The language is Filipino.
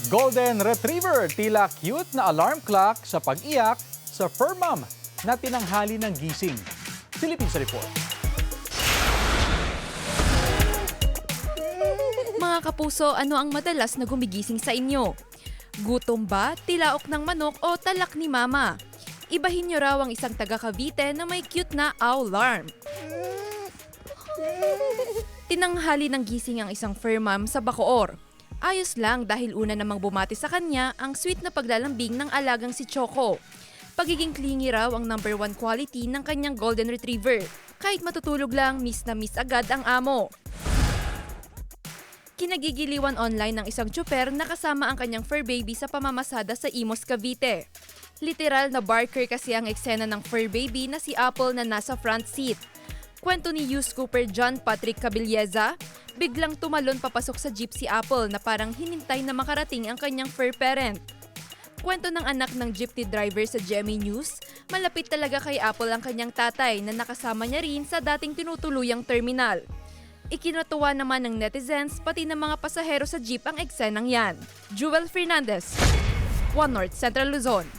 Golden Retriever, tila cute na alarm clock sa pag-iyak sa fur mom na tinanghali ng gising. Philippines Report. Mga kapuso, ano ang madalas na gumigising sa inyo? Gutom ba, tilaok ng manok o talak ni mama? Ibahin niyo raw ang isang taga Cavite na may cute na alarm. Tinanghali ng gising ang isang fur mom sa Bacoor. Ayos lang dahil una namang bumati sa kanya ang sweet na paglalambing ng alagang si Choco. Pagiging clingy raw ang #1 quality ng kanyang Golden Retriever. Kahit matutulog lang, miss na miss agad ang amo. Kinagigiliwan online ng isang tsuper na kasama ang kanyang fur baby sa pamamasada sa Imus, Cavite. Literal na barker kasi ang eksena ng fur baby na si Apple na nasa front seat. Kwento ni News Cooper John Patrick Cabilleza, biglang tumalon papasok sa jeep si Apple na parang hinintay na makarating ang kanyang fur parent. Kwento ng anak ng jeepney driver sa GMA News, malapit talaga kay Apple ang kanyang tatay na nakasama niya rin sa dating tinutuluyang terminal. Ikinatuwa naman ng netizens pati ng mga pasahero sa jeep ang eksenang yan. Jewel Fernandez, One North Central Luzon.